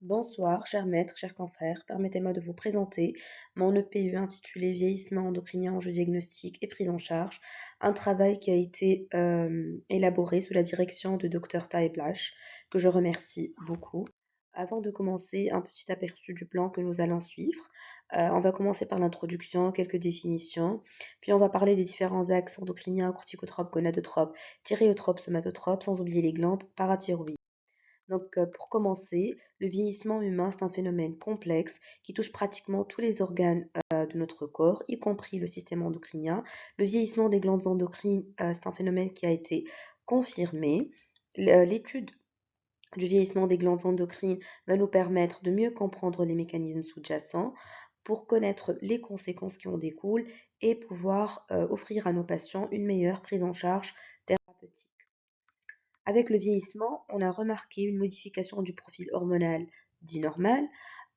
Bonsoir, cher maître, chers confrères. Permettez-moi de vous présenter mon EPU intitulé Vieillissement endocrinien, enjeux diagnostic et prise en charge, un travail qui a été élaboré sous la direction de Dr Tae Blash, que je remercie beaucoup. Avant de commencer, un petit aperçu du plan que nous allons suivre. On va commencer par l'introduction, quelques définitions, puis on va parler des différents axes endocriniens, corticotropes, gonadotropes, thyréotropes, somatotropes, sans oublier les glandes parathyroïdes. Donc, pour commencer, le vieillissement humain, c'est un phénomène complexe qui touche pratiquement tous les organes de notre corps, y compris le système endocrinien. Le vieillissement des glandes endocrines, c'est un phénomène qui a été confirmé. L'étude du vieillissement des glandes endocrines va nous permettre de mieux comprendre les mécanismes sous-jacents pour connaître les conséquences qui en découlent et pouvoir offrir à nos patients une meilleure prise en charge thérapeutique. Avec le vieillissement, on a remarqué une modification du profil hormonal dit normal,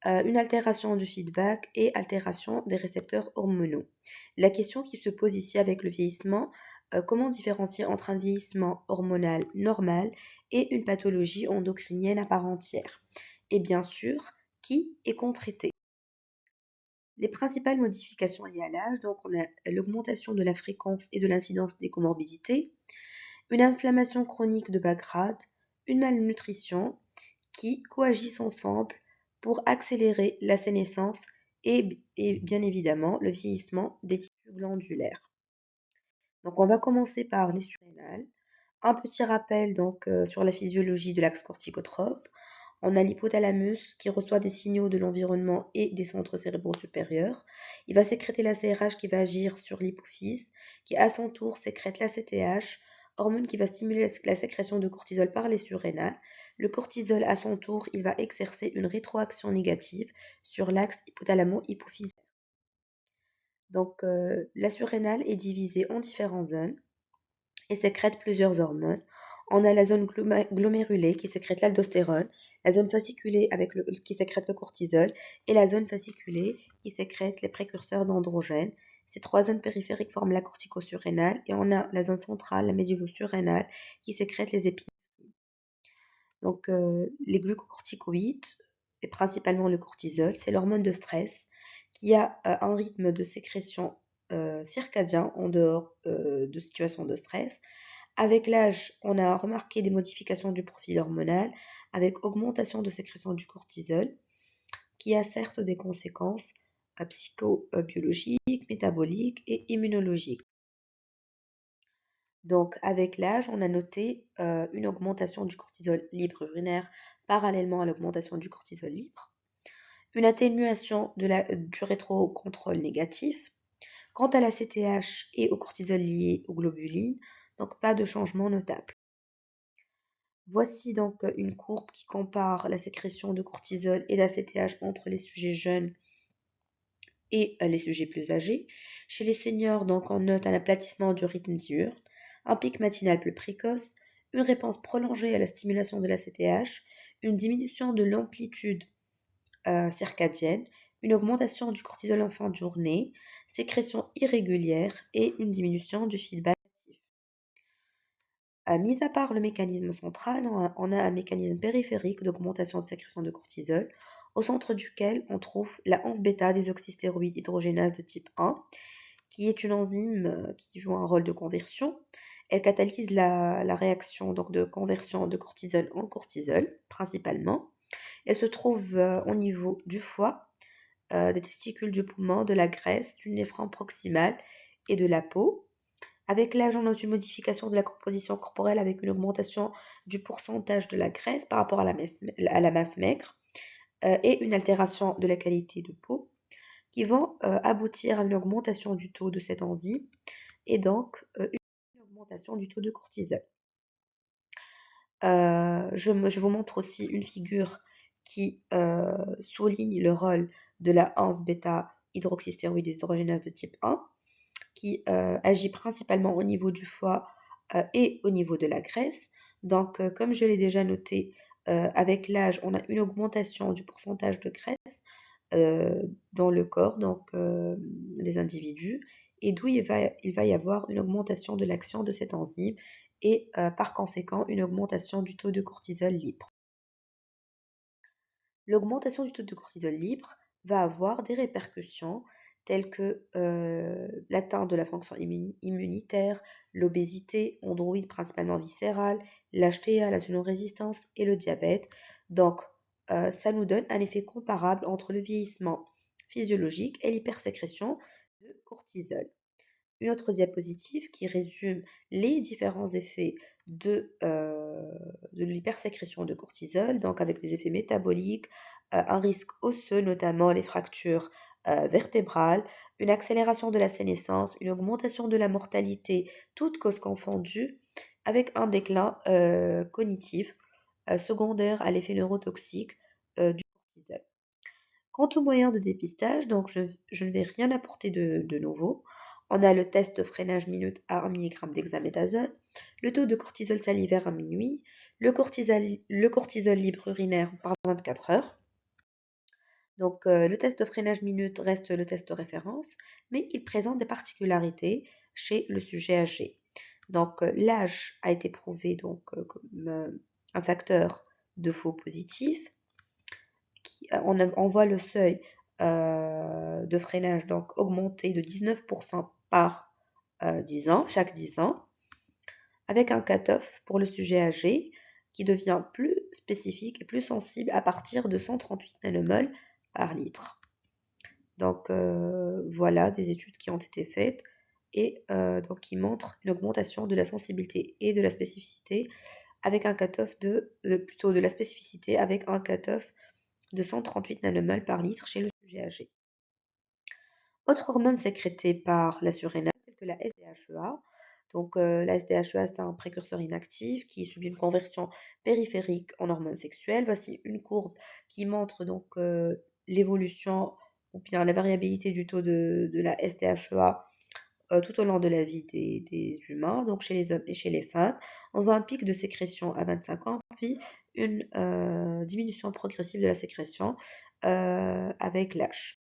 une altération du feedback et altération des récepteurs hormonaux. La question qui se pose ici avec le vieillissement, comment différencier entre un vieillissement hormonal normal et une pathologie endocrinienne à part entière? Et bien sûr, qui est contraité? Les principales modifications liées à l'âge, donc on a l'augmentation de la fréquence et de l'incidence des comorbidités, une inflammation chronique de bas grade, une malnutrition qui coagissent ensemble pour accélérer la sénescence et bien évidemment le vieillissement des tissus glandulaires. Donc on va commencer par les surrénales. Un petit rappel donc sur la physiologie de l'axe corticotrope. On a l'hypothalamus qui reçoit des signaux de l'environnement et des centres cérébraux supérieurs. Il va sécréter la CRH qui va agir sur l'hypophyse, qui à son tour sécrète l'ACTH, hormone qui va stimuler la sécrétion de cortisol par les surrénales. Le cortisol à son tour, il va exercer une rétroaction négative sur l'axe hypothalamo-hypophysaire. Donc la surrénale est divisée en différentes zones et sécrète plusieurs hormones. On a la zone glomérulée qui sécrète l'aldostérone, la zone fasciculée qui sécrète le cortisol et la zone fasciculée qui sécrète les précurseurs d'androgènes. Ces trois zones périphériques forment la cortico-surrénale et on a la zone centrale, la médiolo-surrénale, qui sécrète les épinéphrines. Donc les glucocorticoïdes et principalement le cortisol, c'est l'hormone de stress qui a un rythme de sécrétion circadien en dehors de situations de stress. Avec l'âge, on a remarqué des modifications du profil hormonal avec augmentation de sécrétion du cortisol qui a certes des conséquences psychobiologiques, métaboliques et immunologiques. Donc avec l'âge, on a noté une augmentation du cortisol libre urinaire parallèlement à l'augmentation du cortisol libre, une atténuation du rétrocontrôle négatif. Quant à la CTH et au cortisol lié aux globulines, donc pas de changement notable. Voici donc une courbe qui compare la sécrétion de cortisol et d'ACTH entre les sujets jeunes et les sujets plus âgés. Chez les seniors, donc, on note un aplatissement du rythme diurne, un pic matinal plus précoce, une réponse prolongée à la stimulation de l'ACTH, une diminution de l'amplitude circadienne, une augmentation du cortisol en fin de journée, sécrétion irrégulière et une diminution du feedback actif. Mis à part le mécanisme central, on a un mécanisme périphérique d'augmentation de sécrétion de cortisol, au centre duquel on trouve la 11-bêta désoxystéroïde hydrogénase de type 1, qui est une enzyme qui joue un rôle de conversion. Elle catalyse la réaction donc, de conversion de cortisol en cortisol, principalement. Elle se trouve au niveau du foie, des testicules du poumon, de la graisse, du néphron proximal et de la peau. Avec l'âge, on note une modification de la composition corporelle avec une augmentation du pourcentage de la graisse par rapport à la masse maigre et une altération de la qualité de peau qui vont aboutir à une augmentation du taux de cette enzyme et donc une augmentation du taux de cortisol. Je vous montre aussi une figure qui souligne le rôle de la 11-bêta hydroxystéroïde deshydrogénase de type 1 qui agit principalement au niveau du foie et au niveau de la graisse. Donc, comme je l'ai déjà noté, avec l'âge, on a une augmentation du pourcentage de graisse dans le corps donc, des individus et d'où il va y avoir une augmentation de l'action de cette enzyme et par conséquent une augmentation du taux de cortisol libre. L'augmentation du taux de cortisol libre va avoir des répercussions telles que l'atteinte de la fonction immunitaire, l'obésité, androïde principalement viscérale, l'HTA, la résistance et le diabète. Donc, ça nous donne un effet comparable entre le vieillissement physiologique et l'hypersécrétion de cortisol. Une autre diapositive qui résume les différents effets de l'hypersécrétion de cortisol, donc avec des effets métaboliques, un risque osseux, notamment les fractures vertébrales, une accélération de la sénescence, une augmentation de la mortalité, toutes causes confondues, avec un déclin cognitif secondaire à l'effet neurotoxique du cortisol. Quant aux moyens de dépistage, donc je ne vais rien apporter de nouveau. On a le test de freinage minute à 1 mg d'hexaméthasone, le taux de cortisol salivaire à minuit, le cortisol libre urinaire par 24 heures. Donc, le test de freinage minute reste le test de référence, mais il présente des particularités chez le sujet âgé. Donc, l'âge a été prouvé donc, comme un facteur de faux positif. On voit le seuil de freinage donc augmenter de 19% par 10 ans, chaque 10 ans, avec un cut-off pour le sujet âgé qui devient plus spécifique et plus sensible à partir de 138 nanomoles par litre. Donc voilà des études qui ont été faites et donc qui montrent une augmentation de la sensibilité et de la spécificité avec un cut-off plutôt de la spécificité avec un cut-off de 138 nanomoles par litre chez le sujet âgé. Autre hormone sécrétée par la surrénale, telle que la SDHEA. Donc, la SDHEA, c'est un précurseur inactif qui subit une conversion périphérique en hormone sexuelle. Voici une courbe qui montre donc l'évolution ou bien la variabilité du taux de la SDHEA tout au long de la vie des humains, donc chez les hommes et chez les femmes. On voit un pic de sécrétion à 25 ans, puis une diminution progressive de la sécrétion avec l'âge.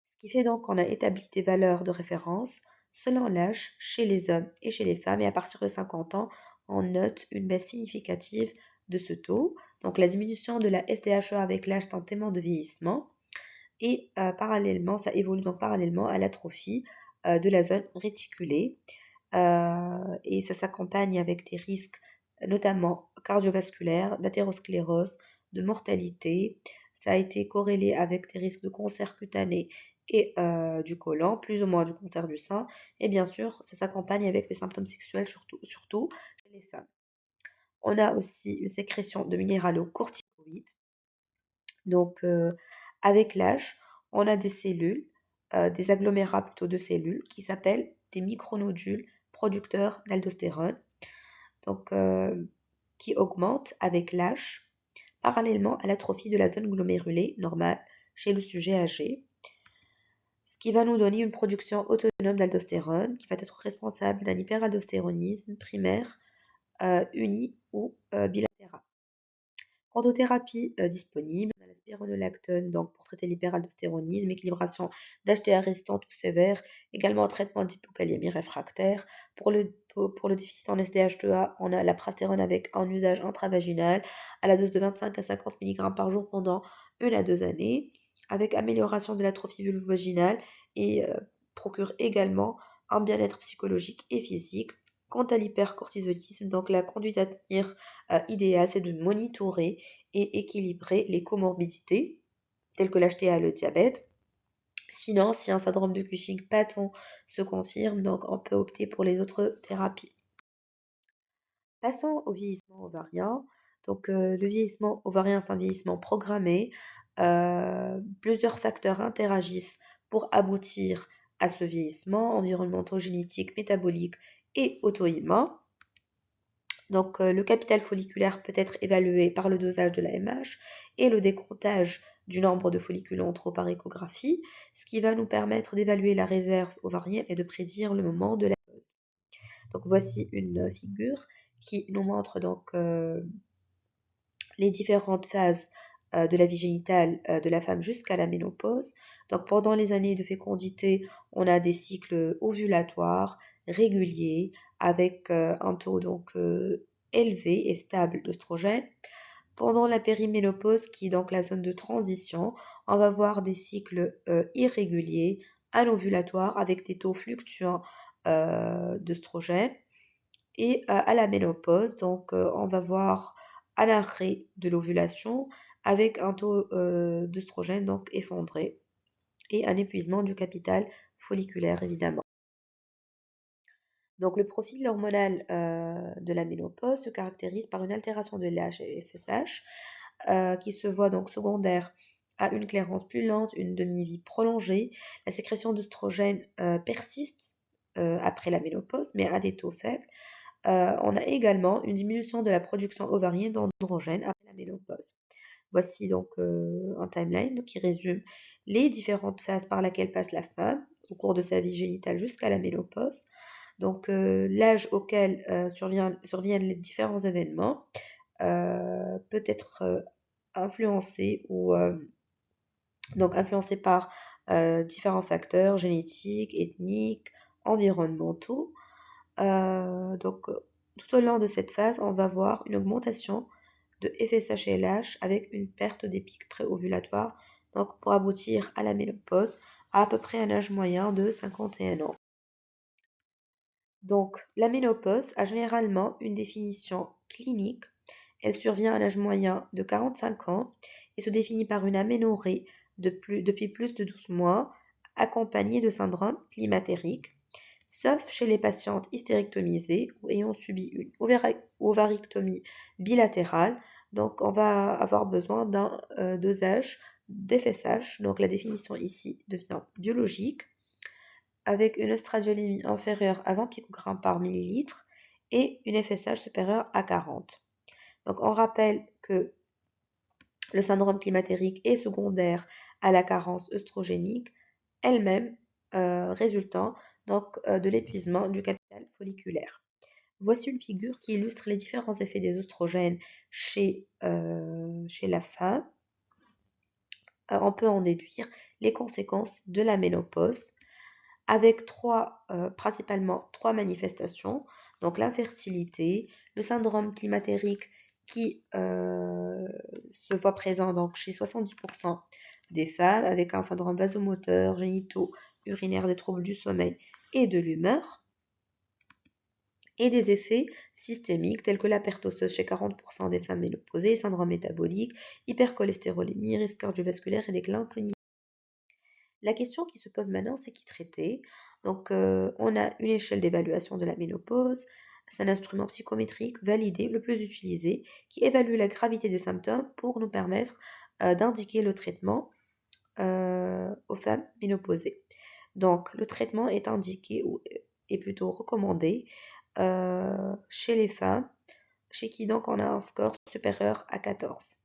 Ce qui fait donc qu'on a établi des valeurs de référence selon l'âge chez les hommes et chez les femmes, et à partir de 50 ans, on note une baisse significative de ce taux. Donc la diminution de la SDHE avec l'âge est un témoin de vieillissement, et parallèlement, ça évolue donc parallèlement à l'atrophie de la zone réticulée, et ça s'accompagne avec des risques notamment cardiovasculaires, d'athérosclérose, de mortalité. Ça a été corrélé avec des risques de cancer cutané et du côlon, plus ou moins du cancer du sein. Et bien sûr, ça s'accompagne avec des symptômes sexuels, surtout chez les femmes. On a aussi une sécrétion de minéralocorticoïdes. Donc, avec l'âge, on a des cellules, des agglomérats plutôt de cellules qui s'appellent des micronodules producteurs d'aldostérone, donc qui augmentent avec l'âge, parallèlement à l'atrophie de la zone glomérulée normale chez le sujet âgé, ce qui va nous donner une production autonome d'aldostérone qui va être responsable d'un hyperaldostéronisme primaire uni ou bilatéral. Quant aux thérapies disponibles, on a la spironolactone donc pour traiter l'hyperaldostéronisme, équilibration d'HTA résistante ou sévère, également un traitement d'hypokaliémie réfractaire. Pour le déficit en SDH2A, on a la prastérone avec un usage intravaginal à la dose de 25 à 50 mg par jour pendant 1 à 2 années, avec amélioration de l'atrophie vulvovaginale et procure également un bien-être psychologique et physique. Quant à l'hypercortisolisme, donc la conduite à tenir idéale, c'est de monitorer et équilibrer les comorbidités, telles que l'HTA et le diabète. Sinon, si un syndrome de Cushing-Patton se confirme, donc on peut opter pour les autres thérapies. Passons au vieillissement ovarien. Donc, le vieillissement ovarien, c'est un vieillissement programmé. Plusieurs facteurs interagissent pour aboutir à ce vieillissement, environnementaux, génétiques, métaboliques et auto-immuns. Donc, le capital folliculaire peut être évalué par le dosage de la MH et le décomptage du nombre de follicules en trop par échographie, ce qui va nous permettre d'évaluer la réserve ovarienne et de prédire le moment de la pause. Donc, voici une figure qui nous montre donc les différentes phases de la vie génitale de la femme jusqu'à la ménopause. Donc, pendant les années de fécondité, on a des cycles ovulatoires réguliers avec un taux donc élevé et stable d'œstrogène. Pendant la périménopause, qui est donc la zone de transition, on va voir des cycles irréguliers, anovulatoires, avec des taux fluctuants d'œstrogène. Et à la ménopause, donc on va voir un arrêt de l'ovulation avec un taux d'œstrogène donc effondré et un épuisement du capital folliculaire évidemment. Donc le profil hormonal de la ménopause se caractérise par une altération de l'HFSH qui se voit donc secondaire à une clairance plus lente, une demi-vie prolongée. La sécrétion d'œstrogène persiste après la ménopause, mais à des taux faibles. On a également une diminution de la production ovarienne d'androgènes après la ménopause. Voici donc un timeline qui résume les différentes phases par lesquelles passe la femme au cours de sa vie génitale jusqu'à la ménopause. Donc l'âge auquel surviennent les différents événements peut être influencé ou donc influencé par différents facteurs génétiques, ethniques, environnementaux. Donc, tout au long de cette phase, on va voir une augmentation de FSH et LH avec une perte des pics préovulatoires, donc pour aboutir à la ménopause à peu près un âge moyen de 51 ans. Donc, la ménopause a généralement une définition clinique. Elle survient à l'âge moyen de 45 ans et se définit par une aménorrhée depuis plus de 12 mois, accompagnée de syndrome climatérique, sauf chez les patientes hystérectomisées ou ayant subi une ovarectomie bilatérale. Donc, on va avoir besoin d'un dosage d'FSH. Donc, la définition ici devient biologique avec une oestrogénémie inférieure à 20 picogrammes par millilitre et une FSH supérieure à 40. Donc, on rappelle que le syndrome climatérique est secondaire à la carence œstrogénique, elle-même résultant donc de l'épuisement du capital folliculaire. Voici une figure qui illustre les différents effets des oestrogènes chez la femme. On peut en déduire les conséquences de la ménopause avec principalement trois manifestations, donc l'infertilité, le syndrome climatérique qui se voit présent donc chez 70% des femmes avec un syndrome vasomoteur, génitaux, urinaire, des troubles du sommeil et de l'humeur, et des effets systémiques tels que la perte osseuse chez 40% des femmes ménopausées, syndrome métabolique, hypercholestérolémie, risque cardiovasculaire et déclin cognitif. La question qui se pose maintenant, c'est qui traiter. Donc, on a une échelle d'évaluation de la ménopause. C'est un instrument psychométrique validé, le plus utilisé, qui évalue la gravité des symptômes pour nous permettre d'indiquer le traitement aux femmes ménopausées. Donc, le traitement est indiqué ou est plutôt recommandé chez les femmes, chez qui donc on a un score supérieur à 14.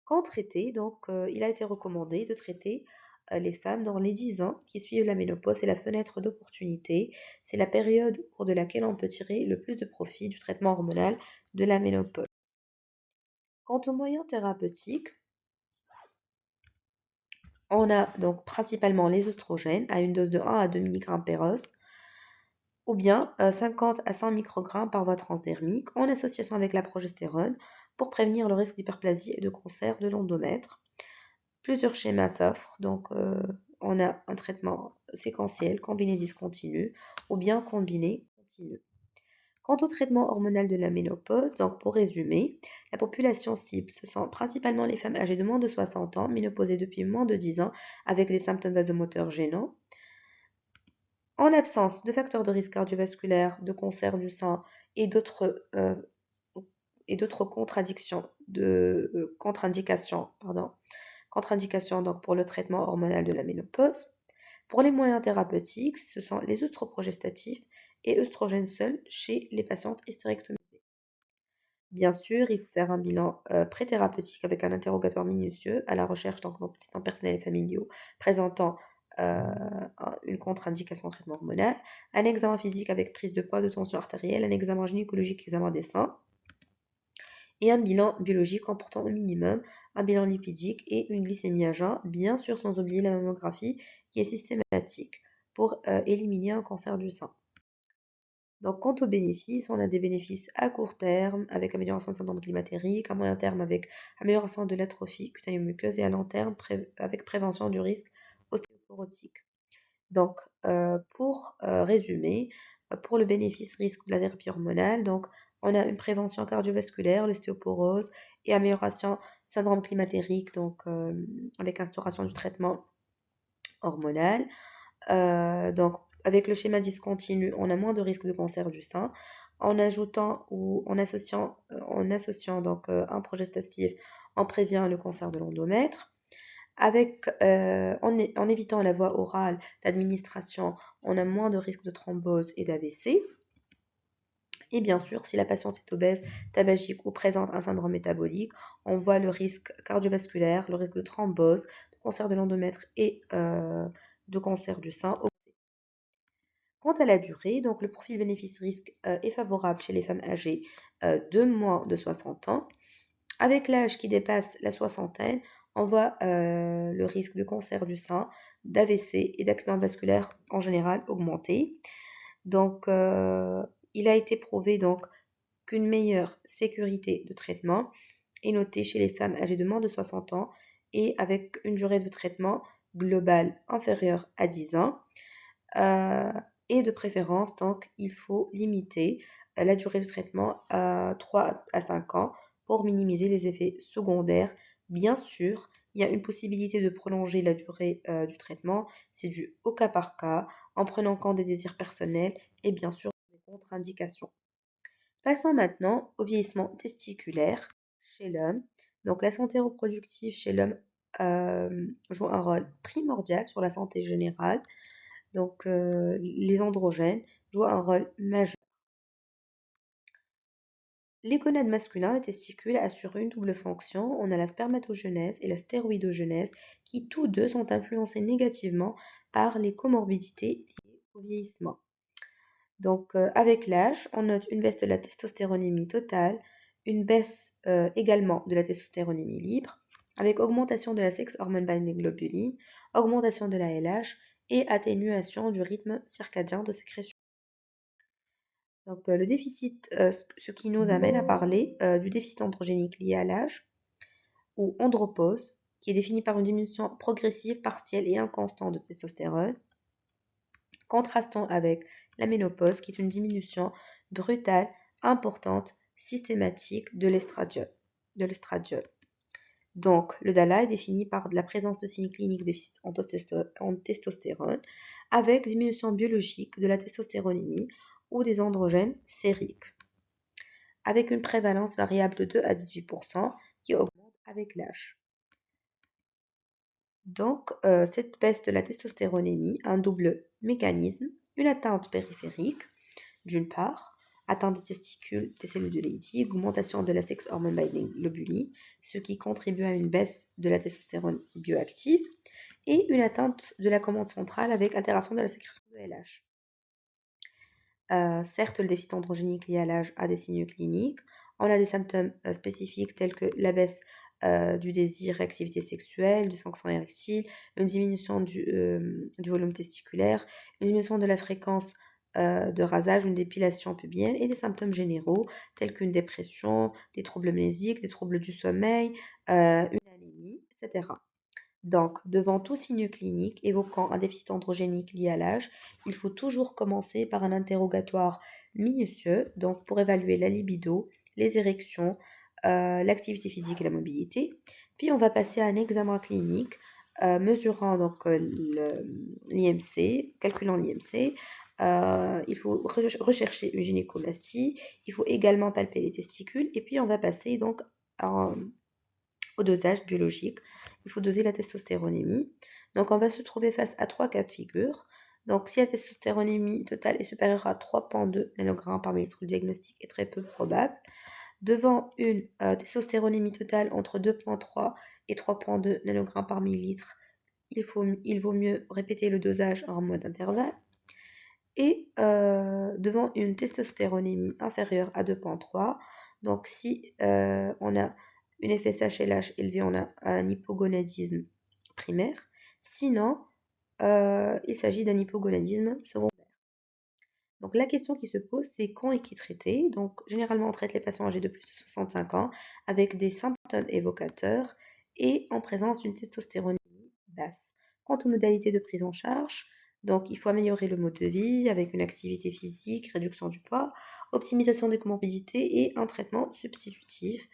Quand traiter, donc il a été recommandé de traiter les femmes dans les 10 ans qui suivent la ménopause. C'est la fenêtre d'opportunité, c'est la période au cours de laquelle on peut tirer le plus de profit du traitement hormonal de la ménopause. Quant aux moyens thérapeutiques, on a donc principalement les oestrogènes à une dose de 1 à 2 mg per os, ou bien 50 à 100 microgrammes par voie transdermique en association avec la progestérone pour prévenir le risque d'hyperplasie et de cancer de l'endomètre. Plusieurs schémas s'offrent, donc on a un traitement séquentiel, combiné discontinu ou bien combiné continu. Quant au traitement hormonal de la ménopause, donc pour résumer, la population cible, ce sont principalement les femmes âgées de moins de 60 ans, ménopausées depuis moins de 10 ans, avec des symptômes vasomoteurs gênants. En l'absence de facteurs de risque cardiovasculaire, de cancer du sein et d'autres contre-indications donc pour le traitement hormonal de la ménopause. Pour les moyens thérapeutiques, ce sont les œstroprogestatifs et œstrogènes seuls chez les patientes hystérectomisées. Bien sûr, il faut faire un bilan pré-thérapeutique avec un interrogatoire minutieux à la recherche d'antécédents personnels et familiaux présentant une contre-indication au traitement hormonal, un examen physique avec prise de poids, de tension artérielle, un examen gynécologique, examen des seins, et un bilan biologique comportant au minimum un bilan lipidique et une glycémie à jeun, bien sûr sans oublier la mammographie qui est systématique pour éliminer un cancer du sein. Donc, quant aux bénéfices, on a des bénéfices à court terme avec amélioration du syndrome climatérique, à moyen terme avec amélioration de l'atrophie cutanéo-muqueuse et à long terme avec prévention du risque ostéoporotique. Donc, pour résumer, pour le bénéfice-risque de la thérapie hormonale, donc on a une prévention cardiovasculaire, l'ostéoporose et amélioration du syndrome climatérique, donc avec instauration du traitement hormonal. Donc, avec le schéma discontinu, on a moins de risque de cancer du sein. En ajoutant ou en associant donc un progestatif, on prévient le cancer de l'endomètre. En évitant la voie orale d'administration, on a moins de risque de thrombose et d'AVC. Et bien sûr, si la patiente est obèse, tabagique ou présente un syndrome métabolique, on voit le risque cardiovasculaire, le risque de thrombose, de cancer de l'endomètre et de cancer du sein. Quant à la durée, donc le profil bénéfice-risque est favorable chez les femmes âgées de moins de 60 ans. Avec l'âge qui dépasse la soixantaine, on voit le risque de cancer du sein, d'AVC et d'accident vasculaire en général augmenter. Donc, il a été prouvé donc qu'une meilleure sécurité de traitement est notée chez les femmes âgées de moins de 60 ans et avec une durée de traitement globale inférieure à 10 ans. Euh, et de préférence, donc, il faut limiter la durée de traitement à 3 à 5 ans pour minimiser les effets secondaires. Bien sûr, il y a une possibilité de prolonger la durée du traitement. C'est du au cas par cas, en prenant compte des désirs personnels et bien sûr des contre-indications. Passons maintenant au vieillissement testiculaire chez l'homme. Donc, la santé reproductive chez l'homme joue un rôle primordial sur la santé générale. Donc, les androgènes jouent un rôle majeur. Les gonades masculins, les testicules, assurent une double fonction. On a la spermatogenèse et la stéroïdogenèse qui tous deux sont influencés négativement par les comorbidités liées au vieillissement. Donc, avec l'âge, on note une baisse de la testostéronémie totale, une baisse également de la testostéronémie libre, avec augmentation de la sex hormone binding globulin, augmentation de la LH et atténuation du rythme circadien de sécrétion. Donc, le déficit, ce qui nous amène à parler du déficit androgénique lié à l'âge, ou andropause, qui est défini par une diminution progressive, partielle et inconstante de testostérone, contrastant avec la ménopause, qui est une diminution brutale, importante, systématique de l'estradiol. Donc, le DALA est défini par la présence de signes cliniques de déficit en testostérone, avec diminution biologique de la testostéronémie ou des androgènes sériques, avec une prévalence variable de 2 à 18% qui augmente avec l'âge. Donc, cette baisse de la testostéronémie a un double mécanisme, une atteinte périphérique, d'une part, atteinte des testicules, des cellules de Leydig, augmentation de la sex hormone binding globulin, ce qui contribue à une baisse de la testostérone bioactive, et une atteinte de la commande centrale avec altération de la sécrétion de LH. Certes, le déficit androgénique lié à l'âge a des signes cliniques. On a des symptômes spécifiques tels que la baisse du désir et activité sexuelle, du dysfonction érectile, une diminution du volume testiculaire, une diminution de la fréquence de rasage, une dépilation pubienne et des symptômes généraux tels qu'une dépression, des troubles mnésiques, des troubles du sommeil, une anémie, etc. Donc, devant tout signe clinique évoquant un déficit androgénique lié à l'âge, il faut toujours commencer par un interrogatoire minutieux, donc pour évaluer la libido, les érections, l'activité physique et la mobilité. Puis on va passer à un examen clinique mesurant donc l'IMC, calculant l'IMC. Il faut rechercher une gynécomastie. Il faut également palper les testicules. Et puis on va passer donc au dosage biologique. Il faut doser la testostéronémie. Donc, on va se trouver face à 3 cas de figure. Donc, si la testostéronémie totale est supérieure à 3,2 nanogrammes par millilitre, le diagnostic est très peu probable. Devant une testostéronémie totale entre 2,3 et 3,2 nanogrammes par millilitre, il vaut mieux répéter le dosage en mode intervalle. Et devant une testostéronémie inférieure à 2,3, donc si on a une FSH-LH élevée, on a un hypogonadisme primaire. Sinon, il s'agit d'un hypogonadisme secondaire. Donc la question qui se pose, c'est quand et qui traiter. Donc généralement, on traite les patients âgés de plus de 65 ans avec des symptômes évocateurs et en présence d'une testostéronie basse. Quant aux modalités de prise en charge, donc il faut améliorer le mode de vie avec une activité physique, réduction du poids, optimisation des comorbidités et un traitement substitutif,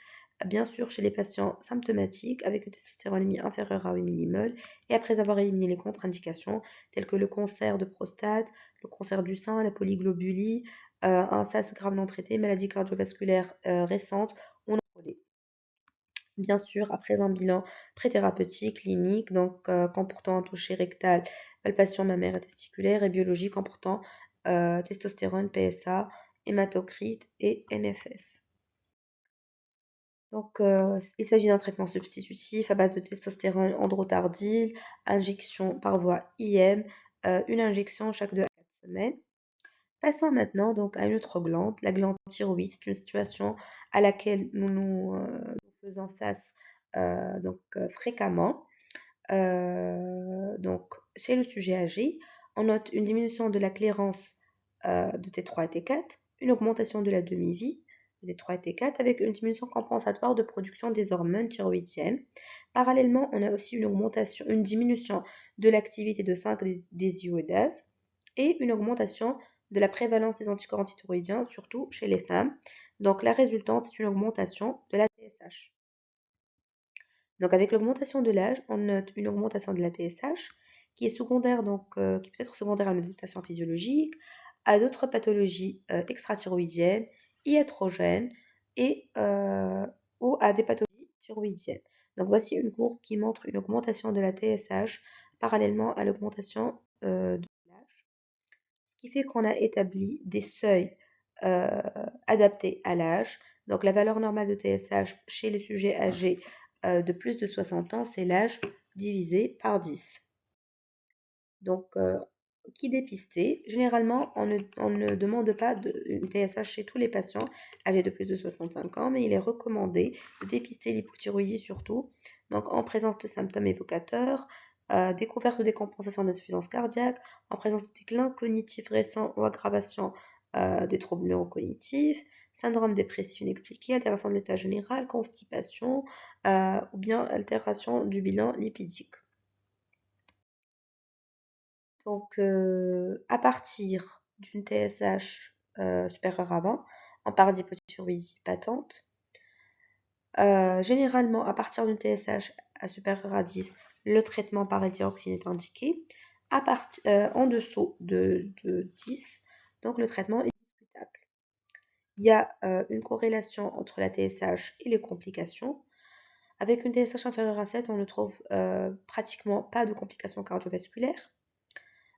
bien sûr chez les patients symptomatiques avec une testostéronémie inférieure à 8 mmol et après avoir éliminé les contre-indications telles que le cancer de prostate, le cancer du sein, la polyglobulie, un SAS grave non traité, maladie cardiovasculaire récente ou non contrôlée. Bien sûr, après un bilan préthérapeutique, clinique, donc comportant un toucher rectal, palpation mammaire et testiculaire, et biologique comportant testostérone, PSA, hématocrite et NFS. Donc, il s'agit d'un traitement substitutif à base de testostérone androtardile, injection par voie IM, une injection chaque 2 à 4 semaines. Passons maintenant donc à une autre glande, la glande thyroïde. C'est une situation à laquelle nous faisons face fréquemment. Donc, chez le sujet âgé, on note une diminution de la clairance de T3 et T4, une augmentation de la demi-vie de T3 et T4 avec une diminution compensatoire de production des hormones thyroïdiennes. Parallèlement, on a aussi une diminution de l'activité de 5 des iodases et une augmentation de la prévalence des anticorps antithyroïdiens, surtout chez les femmes. Donc, la résultante, c'est une augmentation de la TSH. Donc avec l'augmentation de l'âge, on note une augmentation de la TSH qui est secondaire, qui peut être secondaire à une adaptation physiologique, à d'autres pathologies extrathyroïdiennes, iatrogènes ou à des pathologies thyroïdiennes. Donc voici une courbe qui montre une augmentation de la TSH parallèlement à l'augmentation de l'âge, ce qui fait qu'on a établi des seuils euh, adaptés à l'âge. Donc la valeur normale de TSH chez les sujets âgés de plus de 60 ans, c'est l'âge divisé par 10. Donc, qui dépister? Généralement, on ne demande pas une TSH chez tous les patients âgés de plus de 65 ans, mais il est recommandé de dépister l'hypothyroïdie surtout, donc en présence de symptômes évocateurs, découverte ou décompensation d'insuffisance cardiaque, en présence de déclin cognitif récent ou aggravation des troubles neurocognitifs, syndrome dépressif inexpliqué, altération de l'état général, constipation ou bien altération du bilan lipidique. Donc, à partir d'une TSH supérieure à 20, on parle d'hypothyroïdie patente. Généralement, à partir d'une TSH supérieure à 10, le traitement par dioxine est indiqué. En dessous de 10, donc le traitement est discutable. Il y a une corrélation entre la TSH et les complications. Avec une TSH inférieure à 7, on ne trouve pratiquement pas de complications cardiovasculaires.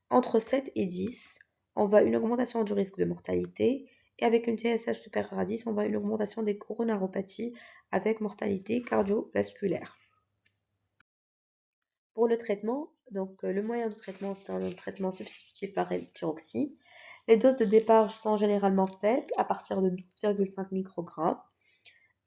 Entre 7 et 10, on voit une augmentation du risque de mortalité. Et avec une TSH supérieure à 10, on voit une augmentation des coronaropathies avec mortalité cardiovasculaire. Pour le traitement, donc le moyen de traitement, c'est un traitement substitutif par L-thyroxine. Les doses de départ sont généralement faibles à partir de 12,5 microgrammes,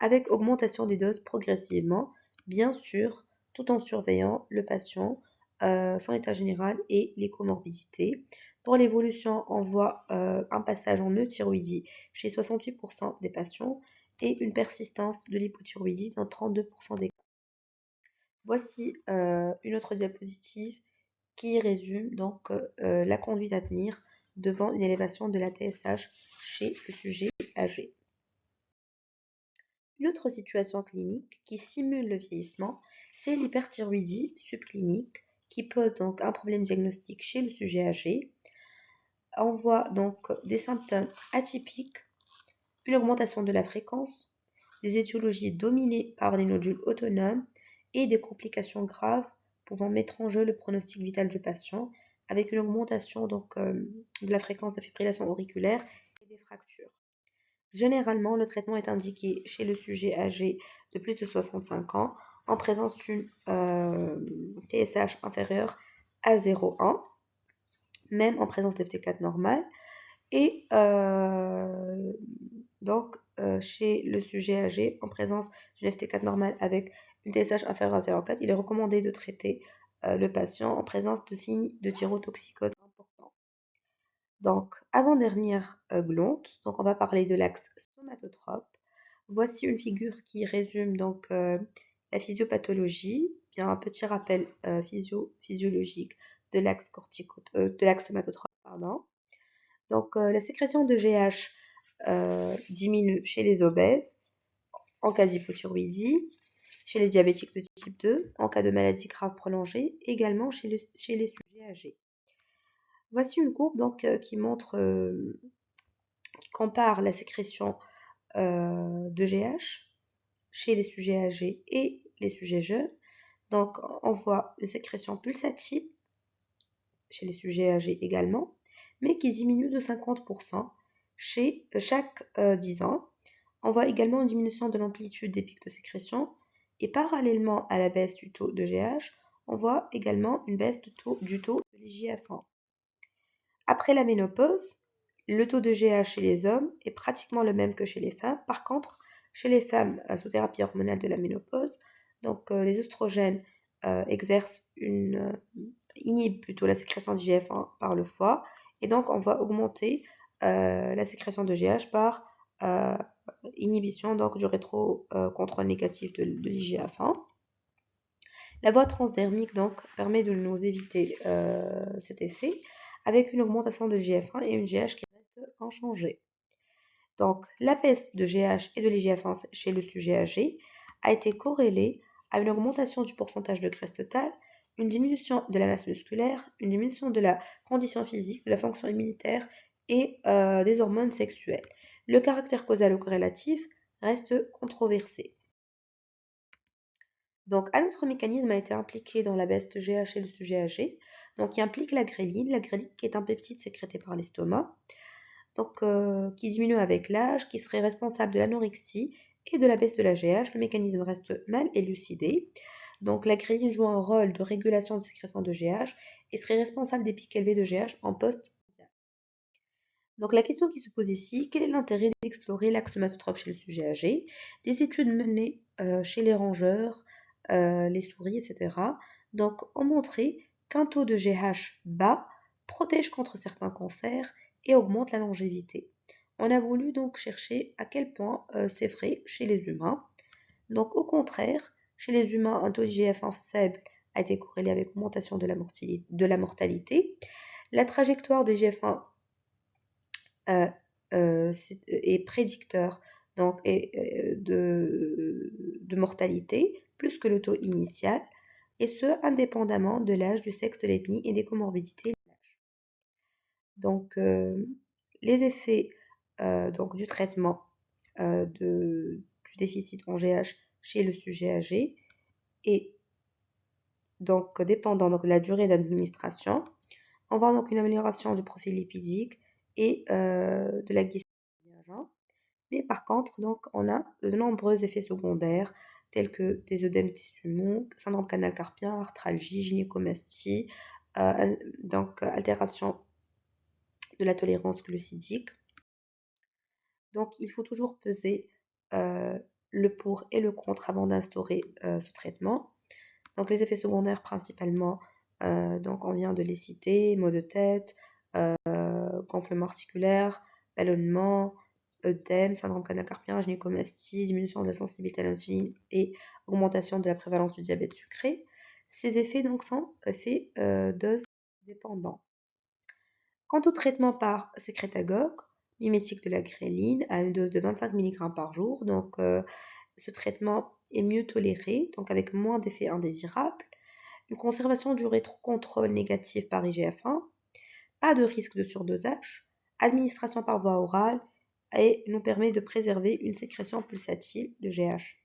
avec augmentation des doses progressivement, bien sûr, tout en surveillant le patient, son état général et les comorbidités. Pour l'évolution, on voit un passage en euthyroïdie chez 68% des patients et une persistance de l'hypothyroïdie dans 32% des cas. Voici une autre diapositive qui résume donc la conduite à tenir devant une élévation de la TSH chez le sujet âgé. Une autre situation clinique qui simule le vieillissement, c'est l'hyperthyroïdie subclinique qui pose donc un problème diagnostique chez le sujet âgé. On voit donc des symptômes atypiques, une augmentation de la fréquence, des étiologies dominées par des nodules autonomes et des complications graves pouvant mettre en jeu le pronostic vital du patient avec une augmentation de la fréquence de fibrillation auriculaire et des fractures. Généralement, le traitement est indiqué chez le sujet âgé de plus de 65 ans en présence d'une TSH inférieure à 0,1, même en présence d'FT4 normal. Et chez le sujet âgé en présence d'une FT4 normale avec une TSH inférieure à 0,4, il est recommandé de traiter le patient en présence de signes de thyrotoxicose importants. Donc, avant-dernière glande, donc on va parler de l'axe somatotrope. Voici une figure qui résume donc la physiopathologie, bien un petit rappel physiologique de l'axe somatotrope, pardon. Donc, la sécrétion de GH diminue chez les obèses, en cas d'hypothyroïdie, chez les diabétiques de type 2, en cas de maladie grave prolongée, également chez les sujets âgés. Voici une courbe donc qui compare la sécrétion de GH chez les sujets âgés et les sujets jeunes. Donc, on voit une sécrétion pulsative chez les sujets âgés également, mais qui diminue de 50% chez chaque 10 ans. On voit également une diminution de l'amplitude des pics de sécrétion et parallèlement à la baisse du taux de GH, on voit également une baisse du taux de l'IGF-1. Après la ménopause, le taux de GH chez les hommes est pratiquement le même que chez les femmes. Par contre, chez les femmes sous thérapie hormonale de la ménopause, donc les oestrogènes inhibent plutôt la sécrétion de GF1 par le foie et donc on va augmenter la sécrétion de GH par euh, inhibition donc du rétro-contrôle négatif de l'IGF1. La voie transdermique donc permet de nous éviter cet effet avec une augmentation de GF1 et une GH qui reste inchangée. Donc la baisse de GH et de l'IGF1 chez le sujet âgé a été corrélée à une augmentation du pourcentage de graisse totale, une diminution de la masse musculaire, une diminution de la condition physique, de la fonction immunitaire et des hormones sexuelles. Le caractère causal ou corrélatif reste controversé. Donc, un autre mécanisme a été impliqué dans la baisse de GH chez le sujet âgé, donc qui implique la gréline qui est un peptide sécrété par l'estomac, donc qui diminue avec l'âge, qui serait responsable de l'anorexie et de la baisse de la GH. Le mécanisme reste mal élucidé. Donc, la gréline joue un rôle de régulation de sécrétion de GH et serait responsable des pics élevés de GH en post. Donc la question qui se pose ici, quel est l'intérêt d'explorer l'axe somatotrope chez le sujet âgé? Des études menées chez les rongeurs, les souris, etc. Donc ont montré qu'un taux de GH bas protège contre certains cancers et augmente la longévité. On a voulu donc chercher à quel point c'est vrai chez les humains. Donc au contraire, chez les humains, un taux d'IGF-1 faible a été corrélé avec l'augmentation de la mortalité. La trajectoire de GF1 est prédicteur donc, de mortalité plus que le taux initial, et ce, indépendamment de l'âge, du sexe, de l'ethnie et des comorbidités de l'âge. Donc, les effets donc, du traitement du déficit en GH chez le sujet âgé et donc dépendant donc, de la durée d'administration, on voit donc une amélioration du profil lipidique et de la glycémie. Mais par contre, donc, on a de nombreux effets secondaires tels que des œdèmes tissus mous, syndrome canal carpien, arthralgie, gynécomastie, donc altération de la tolérance glucidique. Donc, il faut toujours peser le pour et le contre avant d'instaurer ce traitement. Donc, les effets secondaires principalement, donc on vient de les citer, maux de tête, gonflement articulaire, ballonnement, œdème, syndrome canal carpien, gynécomastie, diminution de la sensibilité à l'insuline et augmentation de la prévalence du diabète sucré. Ces effets donc sont effets dose dépendants. Quant au traitement par sécrétagogue, mimétique de la gréline à une dose de 25 mg par jour, donc ce traitement est mieux toléré, donc avec moins d'effets indésirables, une conservation du rétrocontrôle négatif par IGF-1, pas de risque de surdosage, administration par voie orale et nous permet de préserver une sécrétion pulsatile de GH.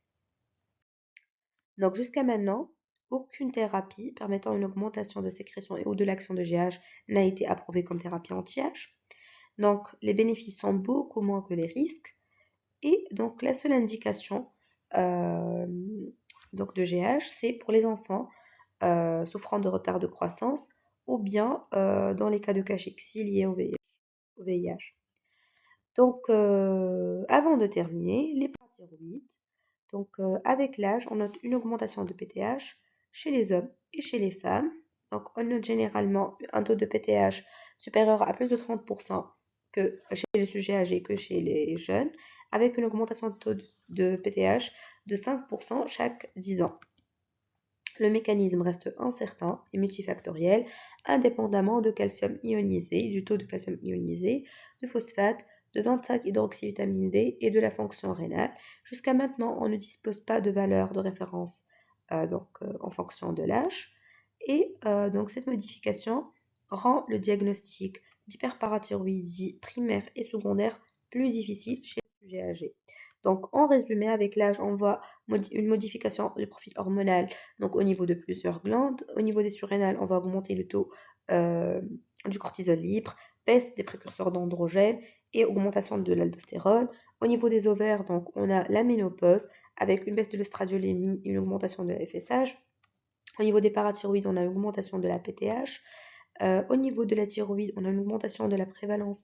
Donc jusqu'à maintenant, aucune thérapie permettant une augmentation de sécrétion et ou de l'action de GH n'a été approuvée comme thérapie anti-H. Donc les bénéfices sont beaucoup moins que les risques et donc la seule indication donc de GH, c'est pour les enfants souffrant de retard de croissance ou bien dans les cas de cachexie liés au VIH. Donc, avant de terminer, les parathyroïdes. Donc, avec l'âge, on note une augmentation de PTH chez les hommes et chez les femmes. Donc, on note généralement un taux de PTH supérieure à plus de 30% que chez les sujets âgés que chez les jeunes, avec une augmentation de taux de PTH de 5% chaque 10 ans. Le mécanisme reste incertain et multifactoriel, indépendamment de calcium ionisé, du taux de calcium ionisé, de phosphate, de 25-hydroxyvitamine D et de la fonction rénale. Jusqu'à maintenant, on ne dispose pas de valeur de référence en fonction de l'âge. Et donc cette modification rend le diagnostic d'hyperparathyroïdie primaire et secondaire plus difficile chez les sujets âgés. Donc en résumé, avec l'âge, on voit une modification du profil hormonal donc au niveau de plusieurs glandes. Au niveau des surrénales, on va augmenter le taux euh, du cortisol libre, baisse des précurseurs d'androgènes et augmentation de l'aldostérone. Au niveau des ovaires, donc on a la ménopause avec une baisse de l'estradiolémie et une augmentation de la FSH. Au niveau des parathyroïdes, on a une augmentation de la PTH. Au niveau de la thyroïde, on a une augmentation de la prévalence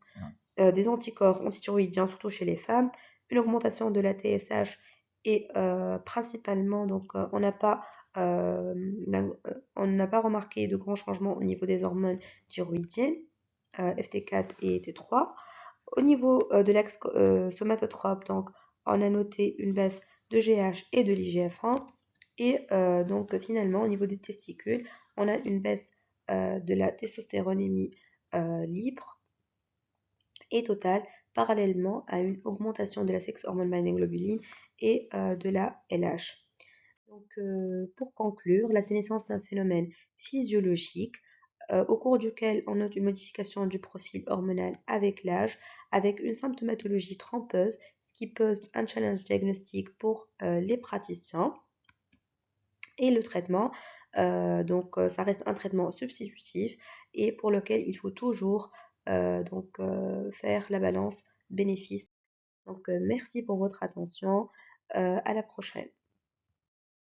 des anticorps antithyroïdiens, surtout chez les femmes, une augmentation de la TSH et principalement, donc euh, on n'a pas remarqué de grands changements au niveau des hormones thyroïdiennes, FT4 et T3. Au niveau de l'axe somatotrope, donc on a noté une baisse de GH et de l'IGF-1. Et donc finalement, au niveau des testicules, on a une baisse de la testostéronémie libre et totale, parallèlement à une augmentation de la sex-hormone binding-globulin et de la LH. Donc, pour conclure, la sénescence est un phénomène physiologique au cours duquel on note une modification du profil hormonal avec l'âge, avec une symptomatologie trompeuse, ce qui pose un challenge diagnostique pour les praticiens. Et le traitement, ça reste un traitement substitutif et pour lequel il faut toujours faire la balance bénéfice. Donc, merci pour votre attention. À la prochaine.